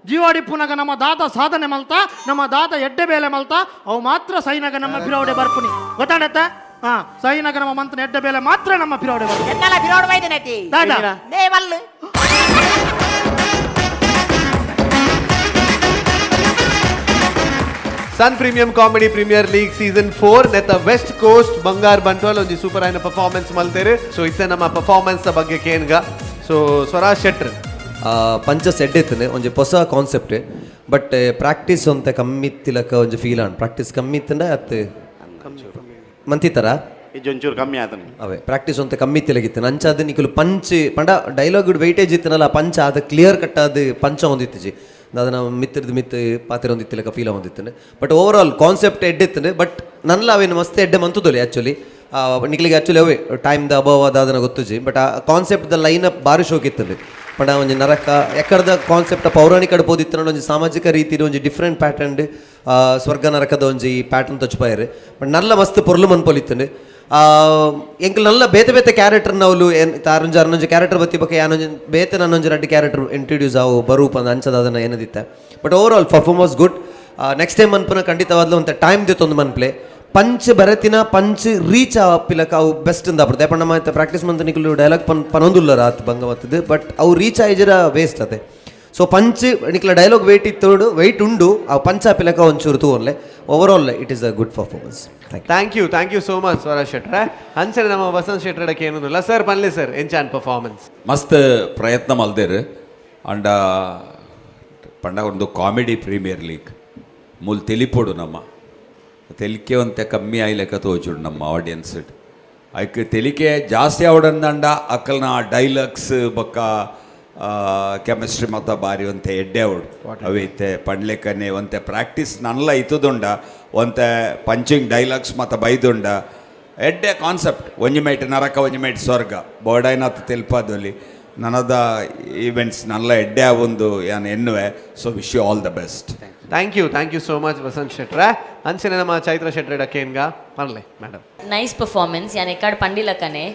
ಜೀವಾಡಿಪ್ಪುನಗ ನಮ್ಮ ದಾದ ಸಾಧನೆ ಮಲ್ತ ನಮ್ಮ ದಾದ ಎಡ್ಡೆ ಬೇಲೆ ಮಲ್ತ ಅವು ಮಾತ್ರ ಸೈನಗ ನಮ್ಮ ಪಿರವಡೆ ಬರ್ಪುನಿ ಗೊತ್ತಾಡತ್ತ ಸೈನಗ ನಮ್ಮ ಮಂತ್ರ ಎಡ್ಡೆ ಬೇಲೆ ಮಾತ್ರ ನಮ್ಮ ಪಿರವಡೆ ಬರ್ಪುನಿ
ಎನ್ನಲ ಬಿರೋಡ್ ಬೈದನತಿ
ದಾದ
ನೇ ಮಲ್ಲು
sun premium comedy premier league season 4 ನೆತ್ತ ವೆಸ್ಟ್ ಕೋಸ್ಟ್ ಬಂಗಾರ್ ಬಂಟ್ವಾಲ್ ಒಂಜಿ ಸೂಪರ್ ಆಯ್ನ ಪರ್ಫಾರ್ಮೆನ್ಸ್ ಮಲ್ತೇರು ಸೊ ಇತ್ತೆ ನಮ್ಮ ಪರ್ಫಾರ್ಮೆನ್ಸ್ ಬಗ್ಗೆ ಕೇನ್ಗ ಸೊ ಸ್ವರಾಜ್ ಶೆಟ್ರ್
ಪಂಚ ಸೆಡ್ ಇತ್ತನೆ ಒಂಜಿ ಹೊಸ ಕಾನ್ಸೆಪ್ಟ್ ಬಟ್ ಪ್ರಾಕ್ಟೀಸ್ ಒಂತ ಕಮ್ಮಿ ತಿಲಕ ಒಂಜಿ ಫೀಲ್ ಆನ್ ಪ್ರಾಕ್ಟೀಸ್ ಕಮ್ಮಿ ಇತ್ತಂಡ ಅತ್ ಮಂತಿತರ
ಇದೊಂಚೂರು ಕಮ್ಮಿ ಆತನು
ಅವೇ ಪ್ರಾಕ್ಟೀಸ್ ಒಂತ ಕಮ್ಮಿ ತಿಲಗಿತ್ತು ಅಂಚಾದ ನಿಕುಲು ಪಂಚ್ ಪಂಡ ಡೈಲಾಗ್ ವೈಟೇಜ್ ಇತ್ತನಲ್ಲ ಪಂಚ ಅದ ಕ್ಲಿಯರ್ ಕಟ್ ಅದು ಪಂಚ ಹೊಂದಿತ್ತು ಅದನ್ನ ಮಿತ್ ಪಾತ್ರ ಹೊಂದಿತ್ತಿಲಕ ಫೀಲ್ ಹೊಂದಿತ್ತು ಬಟ್ ಓವರ್ ಆಲ್ ಕಾನ್ಸೆಪ್ಟ್ ಎಡ್ಡಿತ್ತು ಬಟ್ ನನ್ಲ ಅವೇನು ಮಸ್ತ್ ಎಡ್ಡೆ ಮಂತುದೋಲಿ ಆ್ಯಕ್ಚುಲಿ ನಿಕ್ಲಿಗೆ ಆ್ಯಕ್ಚುಲಿ ಅವೇ ಟೈಮ್ದ ಅಭಾವ ಅದಾದನ ಗೊತ್ತುಜಿ ಬಟ್ ಆ ಕಾನ್ಸೆಪ್ಟ್ದ ಲೈನ್ ಅಪ್ ಭಾರಿ ಶೋಕಿತ್ತಲ್ಲಿ ಪಂಡ ಒಂಜಿ ನರಕ ಎಕ್ಕಡದ ಕಾನ್ಸೆಪ್ಟ್ ಪೌರಾಣಿಕ ಬೋದಿತ್ತು ಒಂಜಿ ಸಾಮಾಜಿಕ ರೀತಿಯಲ್ಲಿ ಒಂಜಿ ಡಿಫ್ರೆಂಟ್ ಪ್ಯಾಟರ್ನ್ ಸ್ವರ್ಗ ನರಕದ ಒಂಜಿ ಪ್ಯಾಟರ್ನ್ ತೊಚ್ಪಾಯರು ಬಟ್ ನಲ್ಲ ಮಸ್ತ್ ಪೊರ್ಲು ಮನ್ಪೊಲಿತ್ತು ಎಂಕಲ್ ನಲ್ಲ ಬೇತೆ ಬೇತೆ ಕ್ಯಾರೆಕ್ಟರ್ ನಾವು ತಾರೊಂಜಿ ಅರ್ನೊಂಜಿ ಕ್ಯಾರೆಕ್ಟರ್ ಬತ್ತಿ ಬಗ್ಗೆ ಯಾನೊಂಜಿ ಬೇತೆ ನನ್ನೊಂಜಿ ಎರಡು ಕ್ಯಾರೆಕ್ಟರ್ ಇಂಟ್ರೊಡ್ಯೂಸ್ ಆವು ಬರೂಪ ಅಂದ ಅಂಚದ ಅದನ್ನು ಏನದಿತ್ತೆ but overall performance good next time ಮನ್ಪುನ ಖಂಡಿತವಾದ್ಲು ಒಂದು ಟೈಮ್ ದಿತ್ತೊಂದು ಮನ್ಪ್ಲೆ ಪಂಚ್ ಬರತಿನ ಪಂಚ್ ರೀಚ್ ಆಪಿಲಕ ಅವು ಬೆಸ್ಟ್ ಇಂದ ಬಿಡ್ದೆ ಪಣ್ಣ ಮತ್ತೆ ಪ್ರಾಕ್ಟೀಸ್ ಮಂತ್ ನಿಕಲು ಡೈಲಾಗ್ ಪನೊಂದುಲ್ಲ ರಾತ್ ಬಂಗವತ್ತದು ಬಟ್ ಅವು ರೀಚ್ ಆಯ್ಜರ ವೇಸ್ಟ್ ಅದೇ ಸೊ ಪಂಚ್ ನಿಕ್ಲ ಡೈಲಾಗ್ ವೆಯ್ಟ್ ಉಂಡು ಆ ಪಂಚ ಆಪಿಲಕ ಒಂಚೂರು ತೂನ್ಲೆ overall it is a good performance
thank you so much Swaraj ಶೆಟ್ರೆ ಅಂಚನೆ ನಮ್ಮ ವಸಂತ್ ಶೆಟ್ರಡಕ್ಕೆ ಏನಿಲ್ಲ ಸರ್ ಪನ್ಲೆ ಸರ್ ಎಂಚಾನ್ ಪರ್ಫಾರ್ಮೆನ್ಸ್
ಮಸ್ತ್ ಪ್ರಯತ್ನ ಮಲ್ದೇರು ಅಂಡ ಪಂಡ ಒಂದು ಕಾಮಿಡಿ ಪ್ರೀಮಿಯರ್ ಲೀಗ್ ಮೂಲ್ ತೆಲಿಪೋಡು ನಮ್ಮ ತೆಲಿಕೆ ಒಂತೆ ಕಮ್ಮಿ ಆಯ್ಲೆಕ್ಕ ತೋಚುಡು ನಮ್ಮ ಆಡಿಯನ್ಸ್ ಐಕ್ ತೆಲಿಕೆ ಜಾಸ್ತಿ ಅವಡಂದಂಡ ಅಕ್ಕಲ್ನ ಡೈಲಾಗ್ಸ್ ಬೊಕ್ಕ ಕೆಮಿಸ್ಟ್ರಿ ಮತ್ತು ಬಾರಿ ಒಂತೆ ಎಡ್ಡೆ ಅವಡು ಅವೈತೆ ಪಂಡ್ಲೆಕ್ಕನೆ ಒಂತೆ ಪ್ರಾಕ್ಟೀಸ್ ನನ್ಲ ಇತ್ತುದುಂಡ ಒಂತೆ ಪಂಚಿಂಗ್ ಡೈಲಾಗ್ಸ್ ಮತ್ತು ಬೈದುಂಡ ಎಡ್ಡೆ ಕಾನ್ಸೆಪ್ಟ್ ಒಂಜಿ ಮೈಟ್ ನರಕ ಒಂಜಿ ಮೈಟ್ ಸ್ವರ್ಗ ಬೋರ್ಡೈನತ್ ತೆಲ್ಪದಲ್ಲಿ ನನ್ನದ ಈವೆಂಟ್ಸ್ ನಲ್ಲ ಎಡ್ಡೆ ಒಂದು ಯಾನ್ ಎನ್ನುವೆ so wish you all the best
thank you so much Vasanth ಶೆಟ್ರೆ ಅಂಚನೆ ನಮ್ಮ ಚೈತ್ರ ಶೆಟ್ರಡಕ್ಕೆ ಏನ್ಗ ಪನ್ಲೆ ಮೇಡಮ್
ನೈಸ್ ಪರ್ಫಾರ್ಮೆನ್ಸ್ ಯಾನ್ ಎಕ್ಕಾಡ್ ಪಂಡಿಲಕನೆ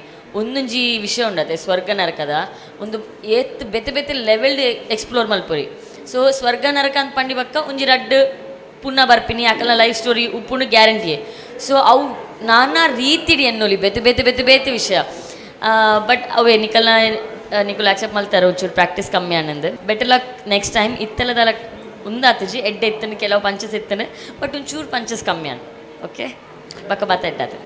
ಒಂದೊಂಜಿ ವಿಷಯ ಉಂಡತೆ ಸ್ವರ್ಗ ನರಕದ ಒಂದು ಏತ್ ಬೆತೆ ಬೆತೆ ಲೆವೆಲ್ಡ್ ಎಕ್ಸ್ಪ್ಲೋರ್ ಮಲ್ಪೊರಿ. ಸೊ ಸ್ವರ್ಗ ನರಕ ಅಂತ ಪಂಡಿ ಬಕ್ಕ ಒಂಜಿ ರಡ್ಡ್ ಪುನಃ ಬರ್ಪಿನಿ ಅಕಲ್ನ ಲೈಫ್ ಸ್ಟೋರಿ ಉಪ್ಪುಂಡು ಗ್ಯಾರಂಟಿಯೇ. ಸೊ ಅವು ನಾನಾ ರೀತಿಡಿ ಎನ್ನೋಲಿ ಬೆತೆ ಬೆತೆ ಬೆತೆ ಬೇತೆ ವಿಷಯ. ಬಟ್ ಅವೇ ನಿಕುಲ್ ಆಕ್ಸೆಪ್ಟ್ ಮಲ್ತಾರೆ ಒಂಚೂರು ಪ್ರಾಕ್ಟೀಸ್ ಕಮ್ಮಿ ಅನ್ನಂದು. ಬೆಟರ್ ಲಕ್ ನೆಕ್ಸ್ಟ್ ಟೈಮ್ ಇತ್ತಲದಲ್ಲ ಉಂದಾತಜಿ ಎಡ್ಡೆ ಇತ್ತನು ಕೆಲವು ಪಂಚಸ್ ಇತ್ತನು ಬಟ್ ಒಂಚೂರು ಪಂಚಸ್ ಕಮ್ಮಿ ಅನ್. ಓಕೆ ಬಕ್ಕ ಬಾತ ಎಡ್ಡಾತು.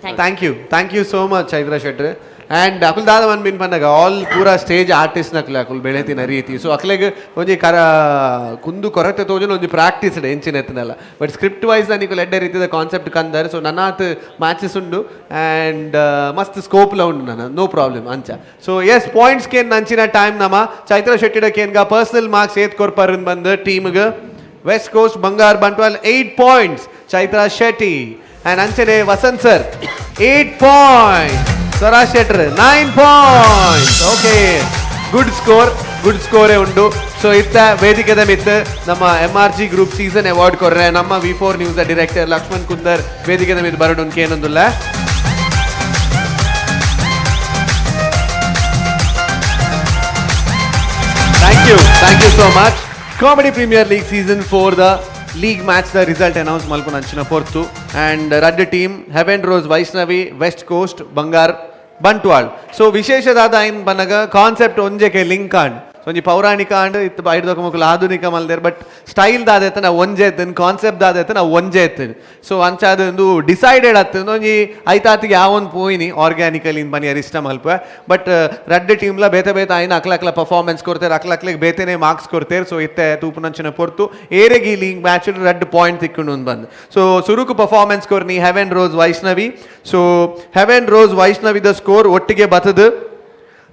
Thank you so much Chaitra ಶೆಟ್ರ್. ಆ್ಯಂಡ್ ಅಕುಲ್ ದಾದ ಮನ್ ಬಿನ್ ಪನ್ನಗ ಆಲ್ ಪೂರಾ ಸ್ಟೇಜ್ ಆರ್ಟಿಸ್ಟ್ ನಕ್ಲೆ ಅಕುಲ್ ಬೆಳೆತಿನ ರೀತಿ. ಸೊ ಅಕ್ಲೆಗ್ ಒಂಜಿ ಕುಂದು ಕೊರತೆ ತೋಜನ ಒಂಜಿ ಪ್ರಾಕ್ಟೀಸ್ ಎಂಚಿನ ಎತ್ತನಲ್ಲ. ಬಟ್ ಸ್ಕ್ರಿಪ್ಟ್ ವೈಸ್ ನಿಕುಲ್ ಎಡ್ಡೆ ರೀತಿಯ ಕಾನ್ಸೆಪ್ಟ್ ಕಂದಾರೆ. ಸೊ ನನ್ನಾತ್ ಮ್ಯಾಚಸ್ ಉಂಡು ಆ್ಯಂಡ್ ಮಸ್ತ್ ಸ್ಕೋಪ್ಲ ಉಂಡು ನನ್ನ ನೋ ಪ್ರಾಬ್ಲಮ್ ಅಂಚ. ಸೊ ಎಸ್ ಪಾಯಿಂಟ್ಸ್ ಕೇನ್ ನಂಚಿನ ಟೈಮ್ ನಮ್ಮ ಚೈತ್ರ ಶೆಟ್ಟಿಡ ಕೇನ್ಗ ಪರ್ಸನಲ್ ಮಾರ್ಕ್ಸ್ ಏತ್ ಕೊರ್ಪರನ್ ಬಂದು ಟೀಮ್ಗೆ west coast Bangar Bantwal 8 points Chaitra Shetty. And ಅಂಚನೆ ವಸಂತ್ ಸರ್ 8 points. ಸ್ವರಾ ಶೆಟ್ರ್ 9 points. ಓಕೆ ಗುಡ್ ಸ್ಕೋರೇ ಉಂಡು. ಸೊ ಇತ್ತ ವೇದಿಕೆದ ಮಿತ್ ನಮ್ಮ MRG ಗ್ರೂಪ್ ಸೀಸನ್ ಅವಾರ್ಡ್ ಕೊರ್ರೆ ನಮ್ಮ V4 news director Lakshman Kundar ವೇದಿಕೆದ ಮಿತ್ ಬರಡು ಕೇನೊಂದುಲ್ಲ. Thank you so much. Comedy premier league season 4 ದ ಲೀಗ್ ಮ್ಯಾಚ್ ದ ರಿಸಲ್ಟ್ ಅನೌನ್ಸ್ ಮಲ್ಪು ನಂಚಿನ ಪೊರ್ತು. ಆ್ಯಂಡ್ ರಡ್ team heaven rose Vaishnavi west coast ಬಂಗಾರ್ ಬಂಟ್ವಾಳ್. ಸೊ ವಿಶೇಷದಾದ ಐನ್ ಬನ್ನಗ ಕಾನ್ಸೆಪ್ಟ್ ಒಂಜೆಕೆ ಲಿಂಕ್ ಆಂಡ್ ಒಂಜಿ ಪೌರಾಣಿಕ ಆಂಡ್ ಇತ್ತು ಐಡ್ದೊಕ ಮುಕ್ಕಲು ಆಧುನಿಕ ಮಲ್ದೇರ್. ಬಟ್ ಸ್ಟೈಲ್ ದಾದೆತ್ತ ನಾವು ಒಂಜೆ ಎತ್ತೇನು ಕಾನ್ಸೆಪ್ಟ್ ದಾದೆತ್ತ ನಾವು ಒಂಜೆ ಎತ್ತೇನು. ಸೊ ಅಂಚ ಅದೊಂದು ಡಿಸೈಡೆಡ್ ಆಗ್ತದೆ ಒಂಜಿ ಐತಾತಿಗೆ ಯಾವೊಂದು ಪೋಯಿನಿ ಆರ್ಗ್ಯಾನಿಕಲಿ ಇನ್ ಬನಿಯರ್ ಇಷ್ಟ ಮಲ್ಪ. ಬಟ್ ರಡ್ ಟೀಮ್ಲ ಬೇತೆ ಬೇತೆ ಐನ ಅಕ್ಲಕ್ಲ ಪರ್ಫಾರ್ಮೆನ್ಸ್ ಕೊಡ್ತಾರೆ ಅಕ್ಲಕ್ಲಿಗೆ ಬೇತೆನೇ ಮಾರ್ಕ್ಸ್ ಕೊಡ್ತಾರೆ. ಸೊ ಇತ್ತೆ ತೂಪು ನಂಚಿನ ಪೊರ್ತು ಏರೆಗೆ ಈ ಲೀಗ್ ಮ್ಯಾಚ್ ರಡ್ ಪಾಯಿಂಟ್ ತಿಕ್ಕೊಂಡು ಬಂದು. ಸೊ ಸುರುಕು ಪರ್ಫಾರ್ಮೆನ್ಸ್ ಕೊರ್ನಿ heaven rose Vaishnavi. So heaven rose Vaishnavi ದ ಸ್ಕೋರ್ ಒಟ್ಟಿಗೆ ಬತ್ತದು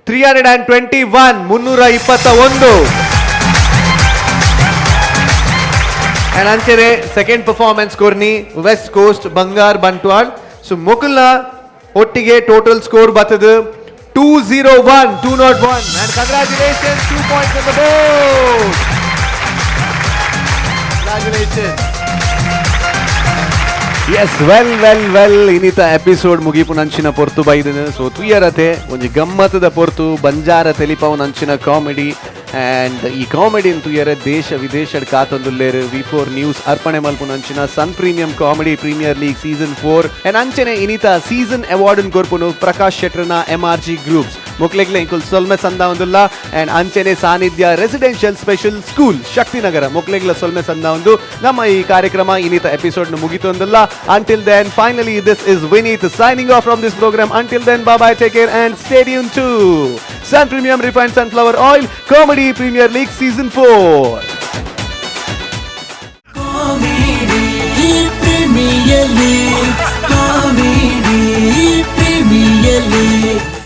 321 321. ಅಂಡ್ ಅಂಚೆನೆ ಸೆಕೆಂಡ್ ಪರ್ಫಾರ್ಮೆನ್ಸ್ ಕೊರ್ನಿ ವೆಸ್ಟ್ ಕೋಸ್ಟ್ ಬಂಗಾರ್ ಬಂಟ್ವಾಳ್. ಸೊ ಮೊಕಲ್ನ ಒಟ್ಟಿಗೆ ಟೋಟಲ್ ಸ್ಕೋರ್ ಬತ್ತದು 201. And congratulations, 2 points on the board. Congratulations. As well ಇನ್ನಿತ ಎಪಿಸೋಡ್ ಮುಗಿಪು ನಂಚಿನ ಪೊರ್ತು ಬೈದನು. ಸೊ ತುಯ್ಯರತೆ ಒಂಜಿ ಗಮ್ಮತ್ತದ ಪೊರ್ತು ಬಂಜಾರ ತೆಲಿಪವು ನಂಚಿನ ಕಾಮಿಡಿ. ಆ್ಯಂಡ್ ಈ ಕಾಮಿಡಿನ ತುಯ್ಯರ ದೇಶ ವಿದೇಶಡ್ ಕಾತೊಂದುಲ್ಲೇರು V4 ನ್ಯೂಸ್ ಅರ್ಪಣೆ ಮಲ್ಪು ನಂಚಿನ sun premium comedy premier league season 4. And ಅಂಚನೆ ಇನ್ನಿತ ಸೀಸನ್ ಅವಾರ್ಡನ್ ಕೊರ್ಪುನು ಪ್ರಕಾಶ್ ಶೆಟ್ರನ MRG ಗ್ರೂಪ್ಸ್ ಮೊಕ್ಲೆಗ್ಲೆ ಇಂಕುಲ್ ಸೊಲ್ಮೆ ಸಂದ ಒಂದುಲ್ಲ. ಆ್ಯಂಡ್ ಅಂಚನೆ Sannidhya residential special school Shaktinagar ಮೊಕ್ಲೆಗ್ಲ ಸೊಲ್ಮೆ ಸಂದ ಒಂದು. ನಮ್ಮ ಈ ಕಾರ್ಯಕ್ರಮ ಇನ್ನಿತ ಎಪಿಸೋಡ್ನ ಮುಗಿತೊಂದಿಲ್ಲ. Until then, finally, this is Vineet signing off from this program. Until then, bye-bye, take care and stay tuned to Sun Premium Refined Sunflower Oil Comedy Premier League Season 4.
Comedy Premier League, Comedy Premier League.